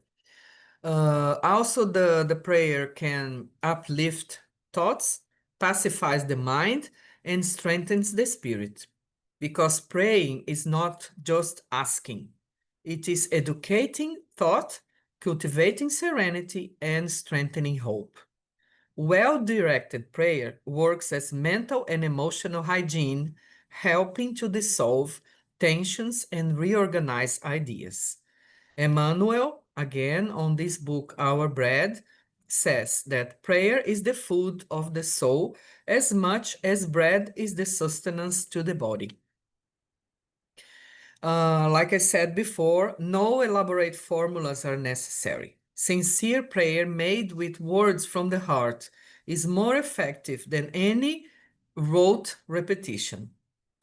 Also, the prayer can uplift thoughts, pacifies the mind, and strengthens the spirit. Because praying is not just asking, it is educating thought, cultivating serenity, and strengthening hope. Well-directed prayer works as mental and emotional hygiene, helping to dissolve tensions and reorganize ideas. Emmanuel, again on this book, Our Bread, says that prayer is the food of the soul as much as bread is the sustenance to the body. Like I said before, no elaborate formulas are necessary. Sincere prayer made with words from the heart is more effective than any rote repetition.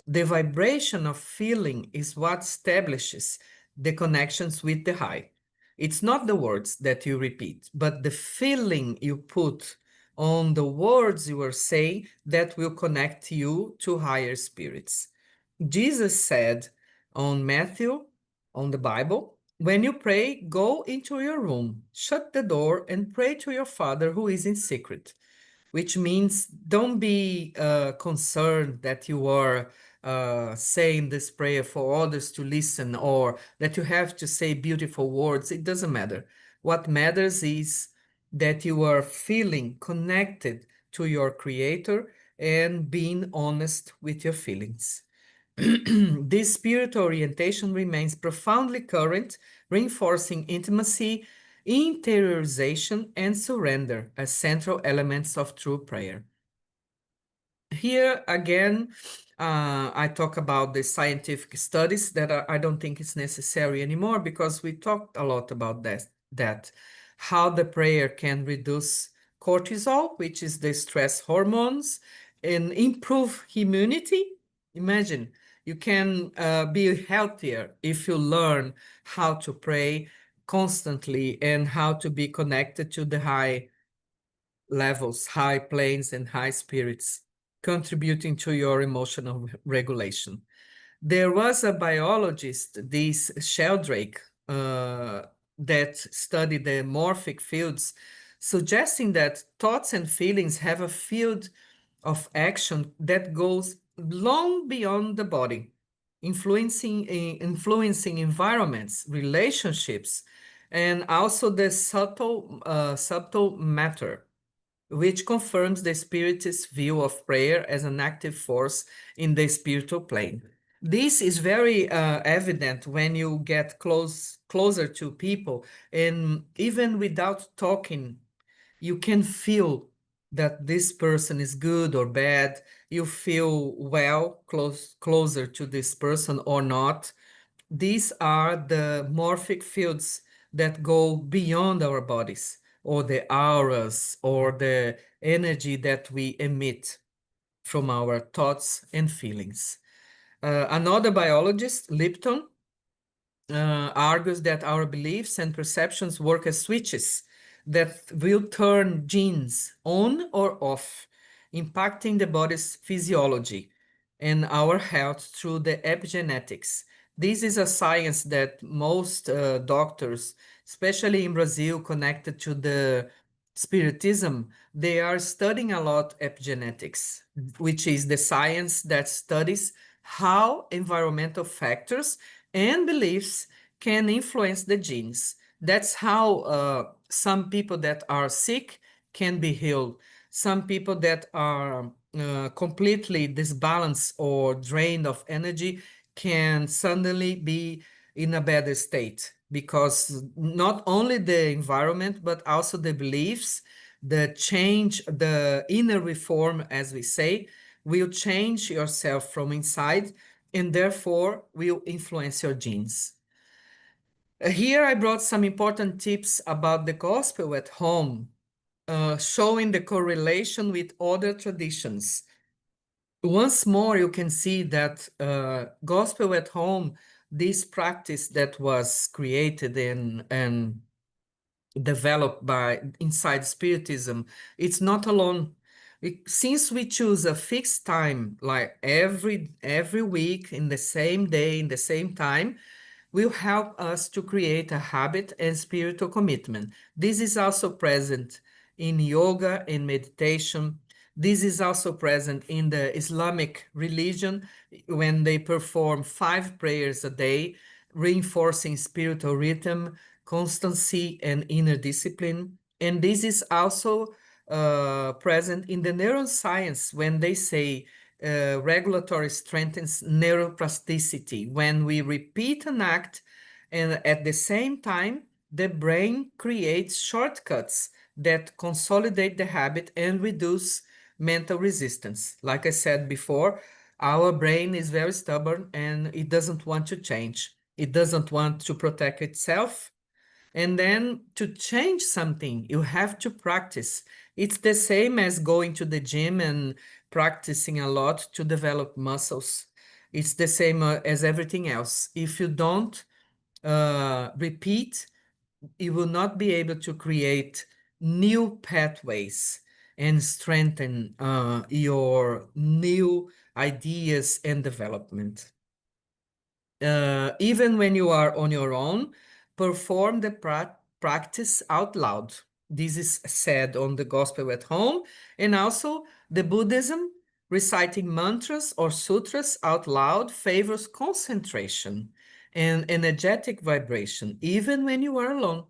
The vibration of feeling is what establishes the connections with the high. It's not the words that you repeat, but the feeling you put on the words you are saying that will connect you to higher spirits. Jesus said on Matthew, on the Bible, when you pray, go into your room, shut the door, and pray to your Father who is in secret, which means don't be concerned that you are saying this prayer for others to listen or that you have to say beautiful words. It doesn't matter. What matters is that you are feeling connected to your Creator and being honest with your feelings. This spiritual orientation remains profoundly current, reinforcing intimacy, interiorization, and surrender as central elements of true prayer. Here again, I talk about the scientific studies that I don't think it's necessary anymore because we talked a lot about that how the prayer can reduce cortisol, which is the stress hormones, and improve immunity. Imagine you can be healthier if you learn how to pray constantly and how to be connected to the high levels, high planes, and high spirits, contributing to your emotional regulation. There was a biologist, this Sheldrake, that studied the morphic fields, suggesting that thoughts and feelings have a field of action that goes long beyond the body, influencing environments, relationships, and also the subtle matter, which confirms the Spirit's view of prayer as an active force in the spiritual plane. This is very evident when you get closer to people, and even without talking, you can feel that this person is good or bad. you feel well, closer to this person or not. These are the morphic fields that go beyond our bodies, or the auras, or the energy that we emit from our thoughts and feelings. Another biologist, Lipton, argues that our beliefs and perceptions work as switches that will turn genes on or off, impacting the body's physiology and our health through the epigenetics. This is a science that most doctors, especially in Brazil, connected to the spiritism, they are studying a lot epigenetics, which is the science that studies how environmental factors and beliefs can influence the genes. That's how some people that are sick can be healed. Some people that are completely disbalanced or drained of energy can suddenly be in a better state, because not only the environment, but also the beliefs, the change, the inner reform, as we say, will change yourself from inside, and therefore will influence your genes. Here I brought some important tips about the gospel at home, showing the correlation with other traditions. Once more, you can see that gospel at home, this practice that was created and developed by inside Spiritism, it's not alone. Since we choose a fixed time, like every week in the same day, in the same time, will help us to create a habit and spiritual commitment. This is also present in yoga and meditation. This is also present in the Islamic religion when they perform 5 prayers a day, reinforcing spiritual rhythm, constancy, and inner discipline. And this is also present in the neuroscience when they say regulatory strengthens neuroplasticity. When we repeat an act and at the same time, the brain creates shortcuts that consolidate the habit and reduce mental resistance. Like I said before, our brain is very stubborn and it doesn't want to change. It doesn't want to protect itself. And then to change something, you have to practice. It's the same as going to the gym and practicing a lot to develop muscles. It's the same as everything else. If you don't repeat, you will not be able to create new pathways and strengthen your new ideas and development. Even when you are on your own, perform the practice out loud. This is said on the Gospel at Home, and also the Buddhism, reciting mantras or sutras out loud favors concentration and energetic vibration, even when you are alone.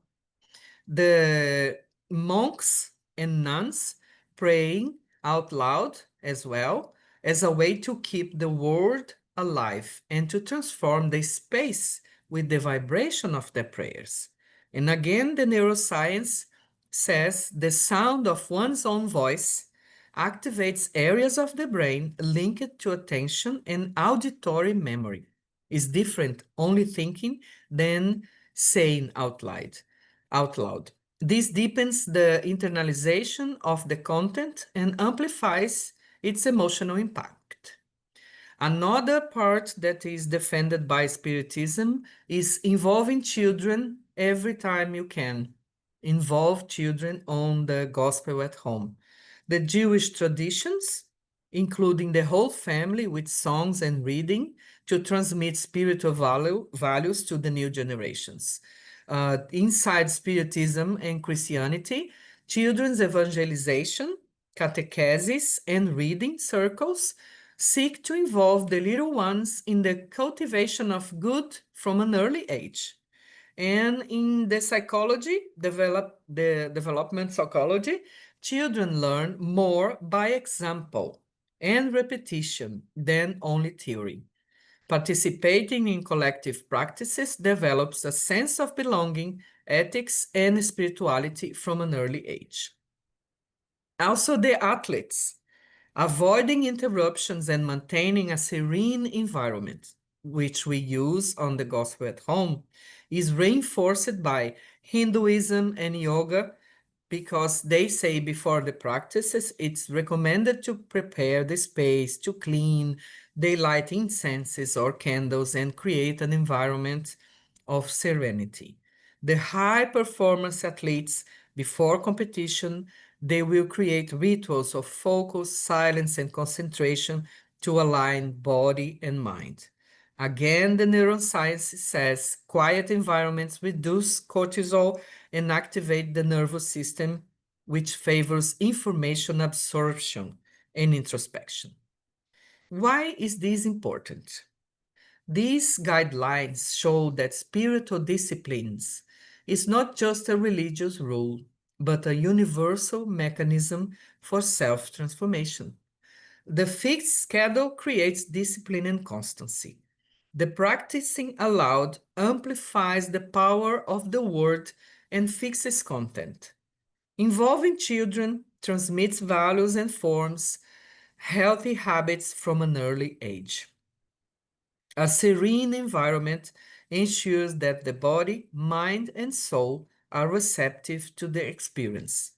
The monks and nuns praying out loud as well, as a way to keep the word alive and to transform the space with the vibration of their prayers. And again, the neuroscience says the sound of one's own voice activates areas of the brain linked to attention and auditory memory. It's different only thinking than saying out loud. This deepens the internalization of the content and amplifies its emotional impact. Another part that is defended by Spiritism is involving children every time you can. Involve children on the gospel at home. The Jewish traditions, including the whole family with songs and reading to transmit spiritual values to the new generations. Inside Spiritism and Christianity, children's evangelization, catechesis, and reading circles seek to involve the little ones in the cultivation of good from an early age. And in the psychology, the development psychology, children learn more by example and repetition than only theory. Participating in collective practices develops a sense of belonging, ethics, and spirituality from an early age. Also, the athletes. Avoiding interruptions and maintaining a serene environment, which we use on the Gospel at Home, is reinforced by Hinduism and yoga because they say before the practices, it's recommended to prepare the space, to clean, they light incenses or candles and create an environment of serenity. The high performance athletes, before competition, they will create rituals of focus, silence, and concentration to align body and mind. Again, the neuroscience says quiet environments reduce cortisol and activate the nervous system, which favors information absorption and introspection. Why is this important? These guidelines show that spiritual disciplines is not just a religious rule, but a universal mechanism for self-transformation. The fixed schedule creates discipline and constancy. The practicing aloud amplifies the power of the word and fixes content. Involving children transmits values and forms healthy habits from an early age. A serene environment ensures that the body, mind, and soul are receptive to the experience.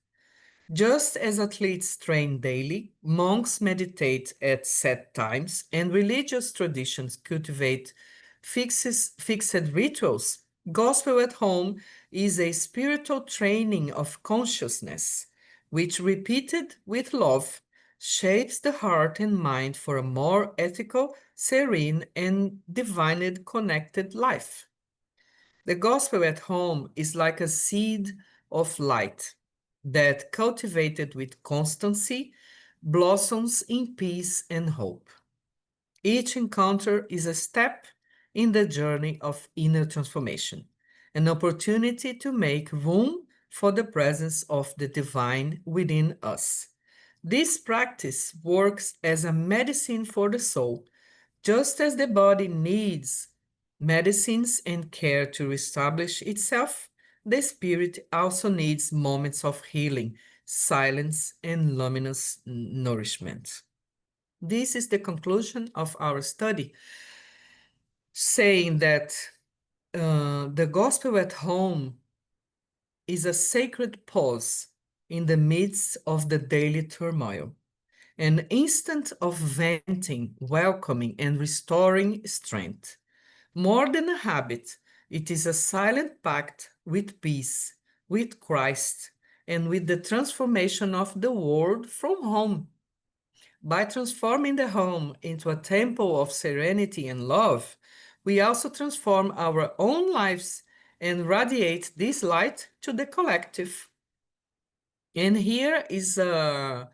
Just as athletes train daily, monks meditate at set times, and religious traditions cultivate fixed rituals, Gospel at Home is a spiritual training of consciousness, which, repeated with love, shapes the heart and mind for a more ethical, serene, and divinely connected life. The Gospel at Home is like a seed of light that, cultivated with constancy, blossoms in peace and hope. Each encounter is a step in the journey of inner transformation, an opportunity to make room for the presence of the divine within us. This practice works as a medicine for the soul, just as the body needs medicines and care to reestablish itself. The spirit also needs moments of healing, silence, and luminous nourishment. This is the conclusion of our study, saying that the gospel at home is a sacred pause in the midst of the daily turmoil, an instant of venting, welcoming, and restoring strength. More than a habit, it is a silent pact with peace, with Christ, and with the transformation of the world from home. By transforming the home into a temple of serenity and love, we also transform our own lives and radiate this light to the collective. And here is a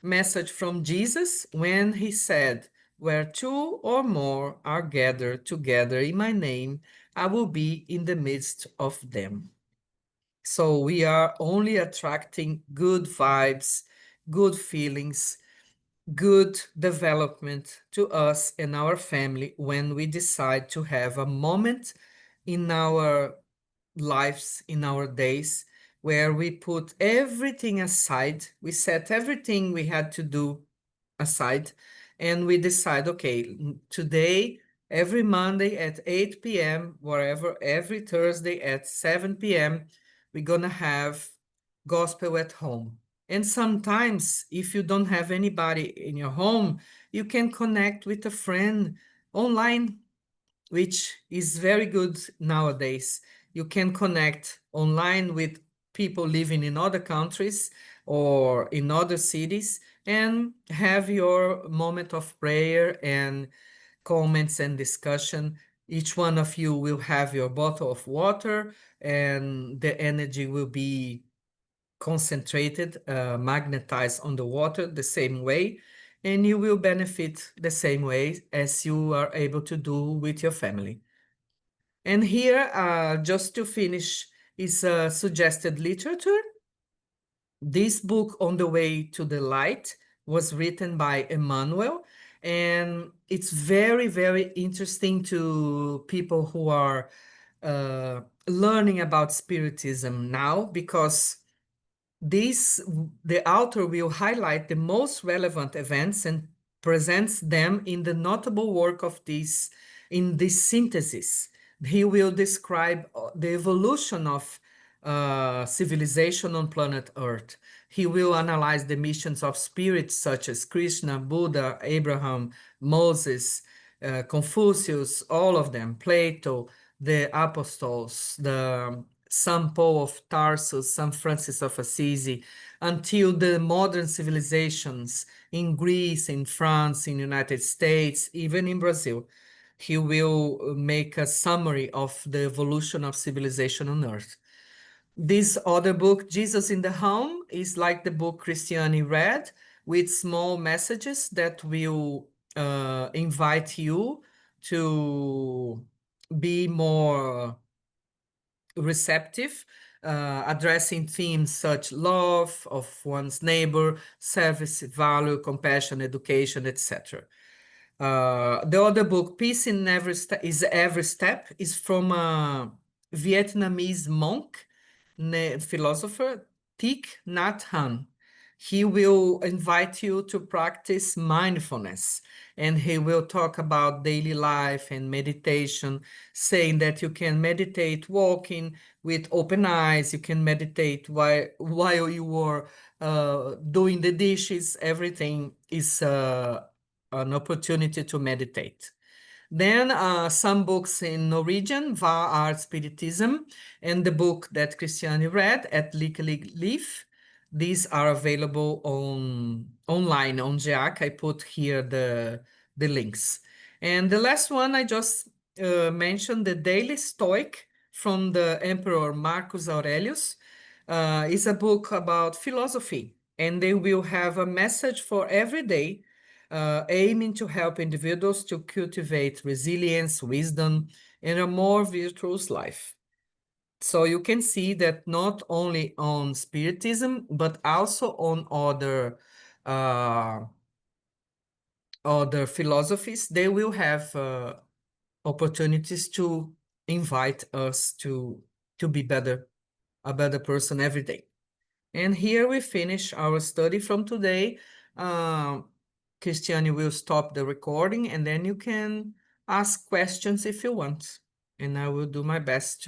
message from Jesus when he said, "Where two or more are gathered together in my name, I will be in the midst of them." So we are only attracting good vibes, good feelings, good development to us and our family when we decide to have a moment in our lives, in our days, where we put everything aside, we set everything we had to do aside, and we decide, okay, today, every Monday at 8 p.m., wherever, every Thursday at 7 p.m., we're gonna have gospel at home. And sometimes, if you don't have anybody in your home, you can connect with a friend online, which is very good nowadays. You can connect online with people living in other countries or in other cities and have your moment of prayer and comments and discussion. Each one of you will have your bottle of water, and the energy will be concentrated, magnetized on the water the same way, and you will benefit the same way as you are able to do with your family. And here, just to finish, is suggested literature. This book, On the Way to the Light, was written by Emmanuel, and it's very, very interesting to people who are learning about Spiritism now, because The author will highlight the most relevant events and presents them in the notable work of in this synthesis. He will describe the evolution of civilization on planet Earth. He will analyze the missions of spirits such as Krishna, Buddha, Abraham, Moses, Confucius, all of them, Plato, the apostles, the St. Paul of Tarsus, St. Francis of Assisi, until the modern civilizations in Greece, in France, in the United States, even in Brazil. He will make a summary of the evolution of civilization on Earth. This other book, Jesus in the Home, is like the book Christiane read, with small messages that will invite you to be more receptive, addressing themes such love of one's neighbor, service, value, compassion, education, etc. The other book, Peace in is Every Step, is from a Vietnamese monk, philosopher, Thich Nhat Hanh. He will invite you to practice mindfulness, and he will talk about daily life and meditation, saying that you can meditate walking with open eyes, you can meditate while you are doing the dishes, everything is an opportunity to meditate. Then some books in Norwegian, Hva er Spiritism, and the book that Christiane read, at Lykkelig Leaf. These are available online on GEAC. I put here the links. And the last one I just mentioned, The Daily Stoic from the Emperor Marcus Aurelius, is a book about philosophy, and they will have a message for every day, aiming to help individuals to cultivate resilience, wisdom, and a more virtuous life. So you can see that not only on Spiritism, but also on other philosophies, they will have opportunities to invite us to be a better person every day. And here we finish our study from today. Christiane will stop the recording, and then you can ask questions if you want. And I will do my best to